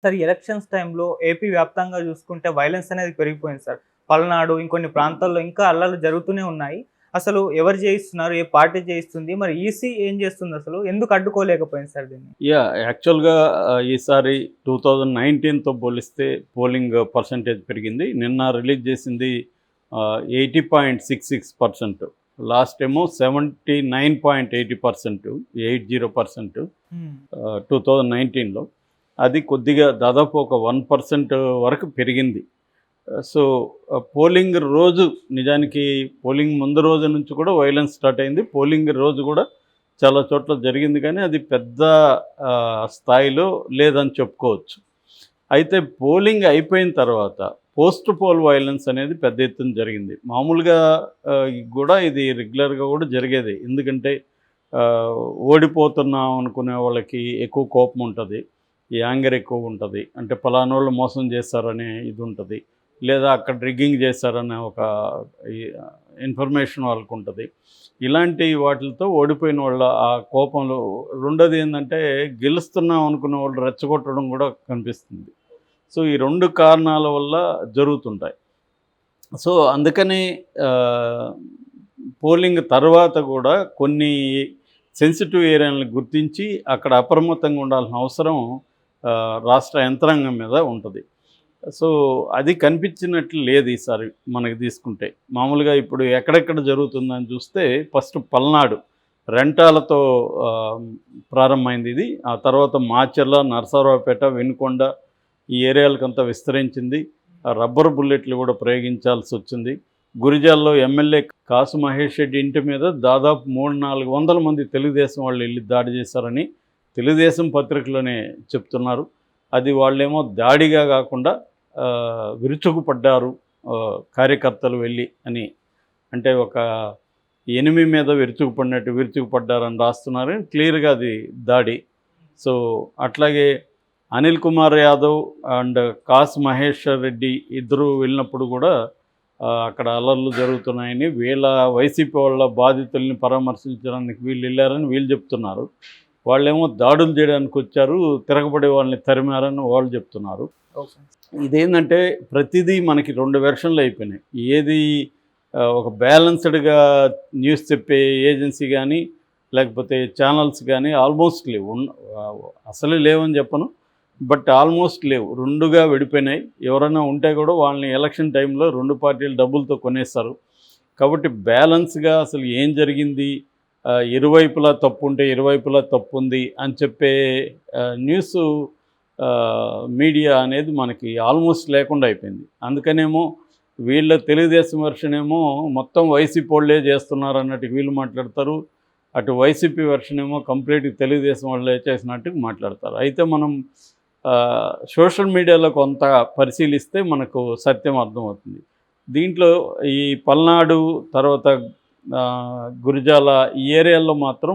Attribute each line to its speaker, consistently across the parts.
Speaker 1: Sir ఈ elections టైంలో AP వ్యాప్తంగా చూసుకుంటే వైలెన్స్ అనేది పెరిగిపోయింది సార్. పల్నాడు ఇంకొన్ని ప్రాంతాల్లో ఇంకా అల్లర్లు జరుగుతూనే ఉన్నాయి. అసలు ఎవరు చేయిస్తున్నారు? ఏ పార్టీ చేయిస్తుంది? మరి ఈసీ ఏం చేస్తుంది అసలు? ఎందుకు అడ్డుకోలేకపోయింది సార్ దీన్ని?
Speaker 2: యాక్చువల్‌గా ఈసారి 2019తో పోలిస్తే పోలింగ్ పర్సెంటేజ్ పెరిగింది. నిన్న రిలీజ్ చేసింది 80.66%. లాస్ట్ ఏమో 79.80%, 80%
Speaker 1: హ్మ్.
Speaker 2: 2019లో. అది కొద్దిగా దాదాపు ఒక 1% వరకు పెరిగింది. సో, పోలింగ్ రోజు నిజానికి పోలింగ్ ముందు రోజు నుంచి కూడా వైలెన్స్ స్టార్ట్ అయింది. పోలింగ్ రోజు కూడా చాలా చోట్ల జరిగింది, కానీ అది పెద్ద స్థాయిలో లేదని చెప్పుకోవచ్చు. అయితే పోలింగ్ అయిపోయిన తర్వాత పోస్ట్ పోల్ వైలెన్స్ అనేది పెద్ద ఎత్తున జరిగింది. మామూలుగా కూడా ఇది రెగ్యులర్గా కూడా జరిగేది. ఎందుకంటే ఓడిపోతున్నాం అనుకునే వాళ్ళకి ఎక్కువ కోపం ఉంటుంది, యాంగర్ ఎక్కువ ఉంటుంది. అంటే పలానోళ్ళు మోసం చేస్తారనే ఇది ఉంటుంది, లేదా అక్కడ రిగ్గింగ్ చేస్తారనే ఒక ఇన్ఫర్మేషన్ వాళ్ళకు ఉంటుంది. ఇలాంటి వాటితో ఓడిపోయిన వాళ్ళ ఆ కోపంలో రెండోది ఏంటంటే గెలుస్తున్నాం అనుకున్న వాళ్ళు రెచ్చగొట్టడం కూడా కనిపిస్తుంది. సో ఈ 2 కారణాల వల్ల జరుగుతుంటాయి. సో అందుకని పోలింగ్ తర్వాత కూడా కొన్ని సెన్సిటివ్ ఏరియాలను గుర్తించి అక్కడ అప్రమత్తంగా ఉండాల్సిన అవసరం రాష్ట్ర యంత్రాంగం మీద ఉంటుంది. సో అది కనిపించినట్లు లేదు ఈసారి మనకి తీసుకుంటే. మామూలుగా ఇప్పుడు ఎక్కడెక్కడ జరుగుతుందని చూస్తే ఫస్ట్ పల్నాడు రెంటాలతో ప్రారంభమైంది ఇది. ఆ తర్వాత మాచర్ల, నరసరావుపేట, వినుకొండ ఈ ఏరియాలకంతా విస్తరించింది. రబ్బర్ బుల్లెట్లు కూడా ప్రయోగించాల్సి వచ్చింది. గురిజాల్లో ఎమ్మెల్యే కాసు మహేష్ రెడ్డి ఇంటి మీద దాదాపు 300-400 మంది తెలుగుదేశం వాళ్ళు వెళ్ళి దాడి చేశారని తెలుగుదేశం పత్రికలోనే చెప్తున్నారు. అది వాళ్ళేమో దాడిగా కాకుండా విరుచుకుపడ్డారు కార్యకర్తలు వెళ్ళి అని, అంటే ఒక ఎనిమి మీద విరుచుకుపడినట్టు విరుచుకుపడ్డారని రాస్తున్నారు. క్లియర్గా అది దాడి. సో అట్లాగే అనిల్ కుమార్ యాదవ్ అండ్ కాసు మహేశ్వర్ రెడ్డి ఇద్దరు వెళ్ళినప్పుడు కూడా అక్కడ అల్లర్లు జరుగుతున్నాయని, వీళ్ళ వైసీపీ వాళ్ళ బాధితుల్ని పరామర్శించడానికి వీళ్ళు వెళ్ళారని వీళ్ళు చెప్తున్నారు. వాళ్ళేమో దాడులు చేయడానికి వచ్చారు, తిరగబడే వాళ్ళని తరిమారని వాళ్ళు చెప్తున్నారు. ఇదేంటంటే ప్రతిదీ మనకి 2 వెర్షన్లు అయిపోయినాయి. ఏది ఒక బ్యాలెన్స్డ్గా న్యూస్ చెప్పే ఏజెన్సీ కానీ లేకపోతే ఛానల్స్ కానీ ఆల్మోస్ట్ లేవు. అసలు లేవని చెప్పను, బట్ ఆల్మోస్ట్ లేవు. 2గా విడిపోయినాయి. ఎవరైనా ఉంటే కూడా వాళ్ళని ఎలక్షన్ టైంలో 2 పార్టీలు డబ్బులతో కొనేస్తారు. కాబట్టి బ్యాలెన్స్గా అసలు ఏం జరిగింది, ఇరువైపులా తప్పు ఉంటే ఇరువైపులా తప్పు ఉంది అని చెప్పే న్యూస్ మీడియా అనేది మనకి ఆల్మోస్ట్ లేకుండా అయిపోయింది. అందుకనేమో వీళ్ళ తెలుగుదేశం వెర్షన్ ఏమో మొత్తం వైసీపీ వాళ్ళే చేస్తున్నారు అన్నట్టు వీళ్ళు మాట్లాడతారు, అటు వైసీపీ వెర్షన్ ఏమో కంప్లీట్గా తెలుగుదేశం వాళ్ళే చేసినట్టు మాట్లాడతారు. అయితే మనం సోషల్ మీడియాలో కొంత పరిశీలిస్తే మనకు సత్యం అర్థమవుతుంది. దీంట్లో ఈ పల్నాడు తర్వాత గురిజాల ఈ ఏరియాల్లో మాత్రం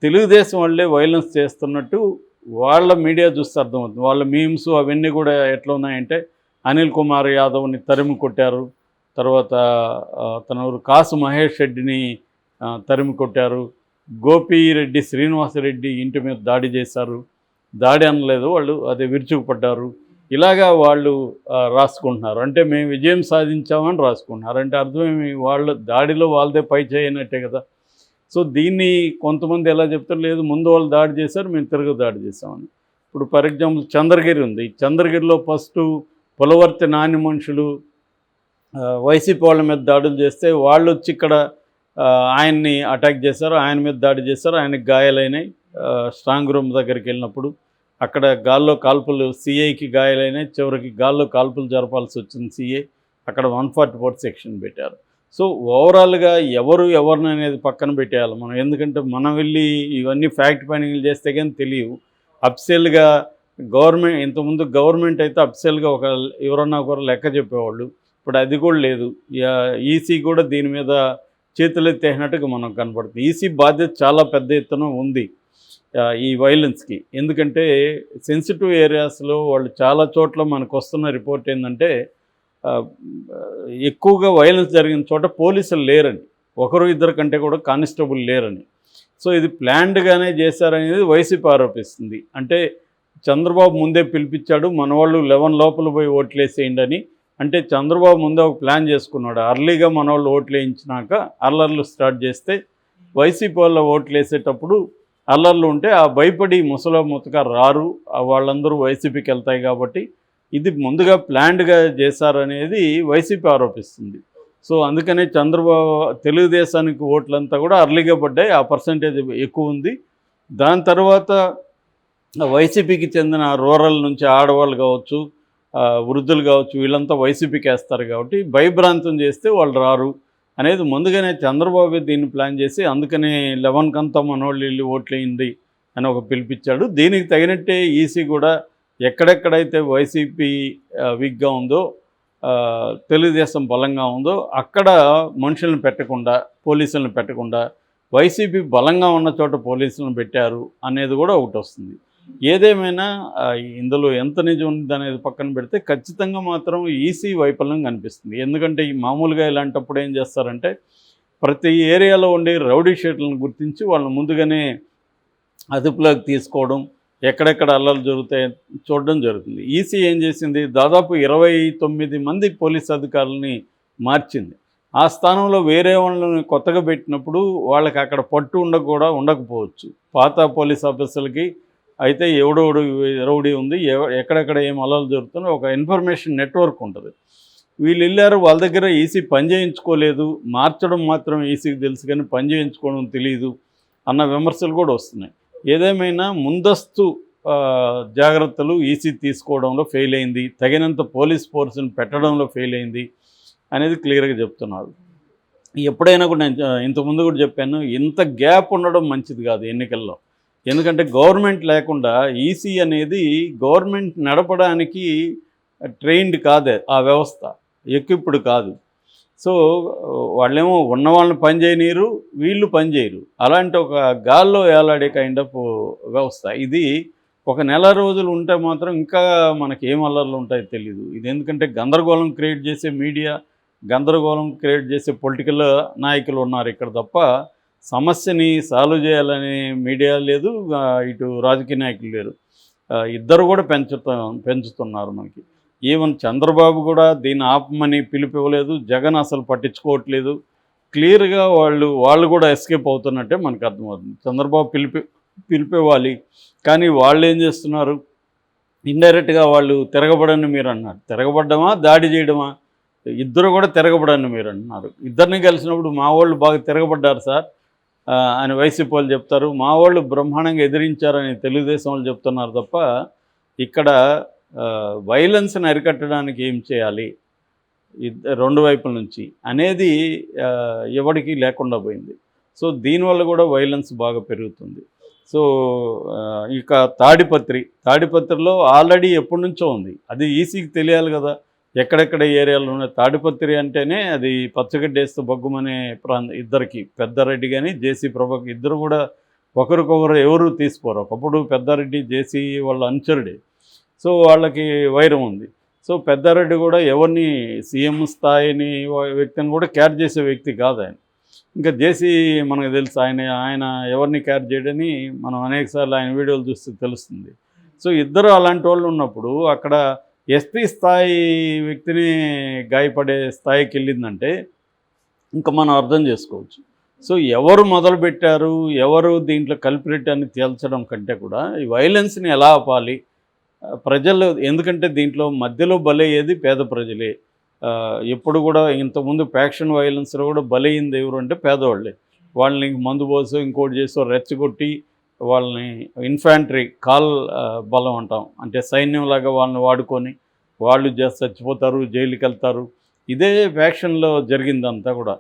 Speaker 2: తెలుగుదేశం వాళ్ళే వైలెన్స్ చేస్తున్నట్టు వాళ్ళ మీడియా చూస్తే అర్థమవుతుంది. వాళ్ళ మీమ్స్ అవన్నీ కూడా ఎట్లా ఉన్నాయంటే అనిల్ కుమార్ యాదవ్ని తరిమి కొట్టారు, తర్వాత తనూరు కాసు మహేష్ రెడ్డిని తరిమి కొట్టారు, గోపిరెడ్డి శ్రీనివాసరెడ్డి ఇంటి మీద దాడి చేశారు, దాడి అనలేదు వాళ్ళు, అదే విరుచుకుపడ్డారు. ఇలాగా వాళ్ళు రాసుకుంటున్నారు. అంటే మేము విజయం సాధించామని రాసుకుంటున్నారు. అంటే అర్థమేమి, వాళ్ళ దాడిలో వాళ్ళదే పై చేయనట్టే కదా. సో దీన్ని కొంతమంది ఎలా చెప్తారు, లేదు ముందు వాళ్ళు దాడి చేశారు మేము తిరుగు దాడి చేసామని. ఇప్పుడు ఫర్ ఎగ్జాంపుల్ చంద్రగిరి ఉంది. చంద్రగిరిలో ఫస్ట్ పులవర్తి నాని మనుషులు వైసీపీ వాళ్ళ మీద దాడులు చేస్తే వాళ్ళు వచ్చి ఇక్కడ ఆయన్ని అటాక్ చేశారు, ఆయన మీద దాడి చేశారు, ఆయనకి గాయాలైనాయి. స్ట్రాంగ్ రూమ్ దగ్గరికి వెళ్ళినప్పుడు అక్కడ గాల్లో కాల్పులు, సిఐకి గాయాలైనాయి. చివరికి గాల్లో కాల్పులు జరపాల్సి వచ్చింది సిఐ. అక్కడ 144 సెక్షన్ పెట్టారు. సో ఓవరాల్గా ఎవరిని అనేది పక్కన పెట్టేయాలి మనం. ఎందుకంటే మనం వెళ్ళి ఇవన్నీ ఫ్యాక్ట్ ఫైండింగ్లు చేస్తే కానీ తెలియవు. అఫిషియల్గా గవర్నమెంట్, ఇంతకుముందు గవర్నమెంట్ అయితే అఫిషియల్గా ఎవరన్నా ఒకరు లెక్క చెప్పేవాళ్ళు. ఇప్పుడు అది కూడా లేదు. ఈసీ కూడా దీని మీద చేతులెత్తేసినట్టుగా మనం కనపడుతుంది. ఈసీ బాధ్యత చాలా పెద్ద ఎత్తున ఉంది ఈ వైలెన్స్కి. ఎందుకంటే సెన్సిటివ్ ఏరియాస్లో వాళ్ళు చాలా చోట్ల మనకు వస్తున్న రిపోర్ట్ ఏంటంటే ఎక్కువగా వైలెన్స్ జరిగిన చోట పోలీసులు లేరని, ఒకరు ఇద్దరు కంటే కూడా కానిస్టేబుల్ లేరని. సో ఇది ప్లాన్డ్గానే చేశారనేది వైసీపీ ఆరోపిస్తుంది. అంటే చంద్రబాబు ముందే పిలిపించాడు, మన వాళ్ళు 11 లోపల పోయి ఓట్లేసేయండి అని. అంటే చంద్రబాబు ముందే ఒక ప్లాన్ చేసుకున్నాడు. అర్లీగా మన వాళ్ళు ఓట్లు వేయించినాక అల్లర్లు స్టార్ట్ చేస్తే వైసీపీ వాళ్ళ ఓట్లు వేసేటప్పుడు అల్లర్లు ఉంటే ఆ భయపడి ముసలో ముతక రారు, వాళ్ళందరూ వైసీపీకి వెళ్తాయి కాబట్టి ఇది ముందుగా ప్లాన్డ్గా చేశారనేది వైసీపీ ఆరోపిస్తుంది. సో అందుకనే చంద్రబాబు తెలుగుదేశానికి ఓట్లంతా కూడా అర్లీగా పడ్డాయి, ఆ పర్సంటేజ్ ఎక్కువ ఉంది. దాని తర్వాత వైసీపీకి చెందిన రూరల్ నుంచి ఆడవాళ్ళు కావచ్చు, వృద్ధులు కావచ్చు, వీళ్ళంతా వైసీపీకి వేస్తారు కాబట్టి భయభ్రాంతం చేస్తే వాళ్ళు రారు అనేది ముందుగానే చంద్రబాబు దీన్ని ప్లాన్ చేసి అందుకనే 11 కంతా మనోళ్ళు వెళ్ళి ఓట్లేయండి అని ఒక పిలిపించాడు. దీనికి తగినట్టే ఈసీ కూడా ఎక్కడెక్కడైతే వైసీపీ వీక్గా ఉందో, తెలుగుదేశం బలంగా ఉందో అక్కడ మనుషులను పెట్టకుండా, పోలీసులను పెట్టకుండా వైసీపీ బలంగా ఉన్న చోట పోలీసులను పెట్టారు అనేది కూడా ఒకటి వస్తుంది. ఏదేమైనా ఇందులో ఎంత నిజం ఉంది అనేది పక్కన పెడితే ఖచ్చితంగా మాత్రం ఈసీ వైఫల్యం కనిపిస్తుంది. ఎందుకంటే ఈ మామూలుగా ఇలాంటప్పుడు ఏం చేస్తారంటే ప్రతి ఏరియాలో ఉండే రౌడీ షీట్లను గుర్తించి వాళ్ళని ముందుగానే అదుపులోకి తీసుకోవడం, ఎక్కడెక్కడ అల్లర్లు జరుగుతాయి చూడడం జరుగుతుంది. ఈసీ ఏం చేసింది, దాదాపు 29 మంది పోలీస్ అధికారులని మార్చింది. ఆ స్థానంలో వేరే వాళ్ళని కొత్తగా పెట్టినప్పుడు వాళ్ళకి అక్కడ పట్టు ఉండకపోవచ్చు. పాత పోలీస్ ఆఫీసర్లకి అయితే ఎవడోడు రౌడీ ఉంది, ఎక్కడెక్కడ ఏం అల్లర్లు జరుగుతుందో ఒక ఇన్ఫర్మేషన్ నెట్వర్క్ ఉంటుంది. వీళ్ళు వెళ్ళారు, వాళ్ళ దగ్గర ఈసీ పని చేయించుకోలేదు, మార్చడం మాత్రం ఈసీకి తెలుసు కానీ పని చేయించుకోవడం తెలియదు అన్న విమర్శలు కూడా వస్తున్నాయి. ఏదేమైనా ముందస్తు జాగ్రత్తలు ఈసీ తీసుకోవడంలో ఫెయిల్ అయింది, తగినంత పోలీస్ ఫోర్స్ని పెట్టడంలో ఫెయిల్ అయింది అనేది క్లియర్గా చెప్తున్నారు. ఎప్పుడైనా కూడా నేను ఇంతకుముందు కూడా చెప్పాను, ఇంత గ్యాప్ ఉండడం మంచిది కాదు ఎన్నికల్లో. ఎందుకంటే గవర్నమెంట్ లేకుండా ఈసీ అనేది గవర్నమెంట్ నడపడానికి ట్రైన్డ్ కాదే ఆ వ్యవస్థ, ఎక్విప్డ్ కాదు. సో వాళ్ళేమో ఉన్న వాళ్ళని పని చేయనీరు, వీళ్ళు పని చేయరు. అలాంటి ఒక గాల్లో ఏలాడే కైండ్ ఆఫ్ వ్యవస్థ ఇది. ఒక నెల రోజులు ఉంటే మాత్రం ఇంకా మనకి ఏం అల్లర్లు ఉంటాయో తెలీదు. ఇది ఎందుకంటే గందరగోళం క్రియేట్ చేసే మీడియా, గందరగోళం క్రియేట్ చేసే పొలిటికల్ నాయకులు ఉన్నారు ఇక్కడ తప్ప సమస్యని సాల్వ్ చేయాలనే మీడియా లేదు, ఇటు రాజకీయ నాయకులు లేరు. ఇద్దరు కూడా పెంచుతున్నారు మనకి. ఈవెన్ చంద్రబాబు కూడా దీన్ని ఆపమని పిలుపు ఇవ్వలేదు, జగన్ అసలు పట్టించుకోవట్లేదు. క్లియర్గా వాళ్ళు కూడా ఎస్కేప్ అవుతున్నట్టే మనకు అర్థమవుతుంది. చంద్రబాబు పిలిపివ్వాలి కానీ వాళ్ళు ఏం చేస్తున్నారు, ఇండైరెక్ట్గా వాళ్ళు తిరగబడని మీరు అన్నారు. తిరగబడ్డమా దాడి చేయడమా? ఇద్దరు కూడా తిరగబడని మీరు అంటున్నారు. ఇద్దరిని కలిసినప్పుడు మా వాళ్ళు బాగా తిరగబడ్డారు సార్ అని వైసీపీ వాళ్ళు చెప్తారు, మా వాళ్ళు బ్రహ్మాండంగా ఎదిరించారని తెలుగుదేశం వాళ్ళు చెప్తున్నారు తప్ప ఇక్కడ వైలెన్స్ని అరికట్టడానికి ఏం చేయాలి రెండు వైపుల నుంచి అనేది ఎవరికి లేకుండా పోయింది. సో దీనివల్ల కూడా వైలెన్స్ బాగా పెరుగుతుంది. సో ఇక తాడిపత్రిలో ఆల్రెడీ ఎప్పటి నుంచో ఉంది, అది ఈసీకి తెలియాలి కదా ఎక్కడెక్కడ ఏరియాలో ఉన్నాయి. తాడిపత్రి అంటేనే అది పచ్చగడ్డేస్తూ బొగ్గుమనే ఇద్దరికి, పెద్దారెడ్డి కానీ జేసీ ప్రభాకర్ ఇద్దరు కూడా ఒకరికొకరు ఎవరు తీసుకోరు. ఒకప్పుడు పెద్దారెడ్డి జేసీ వాళ్ళ అనుచరుడే, సో వాళ్ళకి వైరం ఉంది. సో పెద్దారెడ్డి కూడా ఎవరిని సీఎం స్థాయిని వ్యక్తిని కూడా క్యార్ చేసే వ్యక్తి కాదు ఆయన. ఇంకా జేసీ మనకు తెలుసు, ఆయన ఎవరిని క్యార్ చేయడని మనం అనేకసార్లు ఆయన వీడియోలు చూస్తే తెలుస్తుంది. సో ఇద్దరు అలాంటి వాళ్ళు ఉన్నప్పుడు అక్కడ ఎస్పీ స్థాయి వ్యక్తిని గాయపడే స్థాయికి వెళ్ళిందంటే ఇంకా మనం అర్థం చేసుకోవచ్చు. సో ఎవరు మొదలుపెట్టారు, ఎవరు దీంట్లో కల్ప్రిట్ అని తేల్చడం కంటే కూడా ఈ వైలెన్స్ని ఎలా ఆపాలి ప్రజలు, ఎందుకంటే దీంట్లో మధ్యలో బలయ్యేది పేద ప్రజలే. ఎప్పుడు కూడా ఇంతకుముందు ఫ్యాక్షన్ వైలెన్స్లో కూడా బలయ్యింది ఎవరు అంటే పేదవాళ్ళే. వాళ్ళని మందు పోసో ఇంకోటి చేసో రెచ్చగొట్టి వాళ్ళని ఇన్ఫాంట్రీ బలం అంటాం, అంటే సైన్యంలాగా వాళ్ళని వాడుకొని వాళ్ళు చచ్చిపోతారు, జైలుకి వెళ్తారు. ఇదే ఫ్యాక్షన్లో జరిగిందంతా కూడా.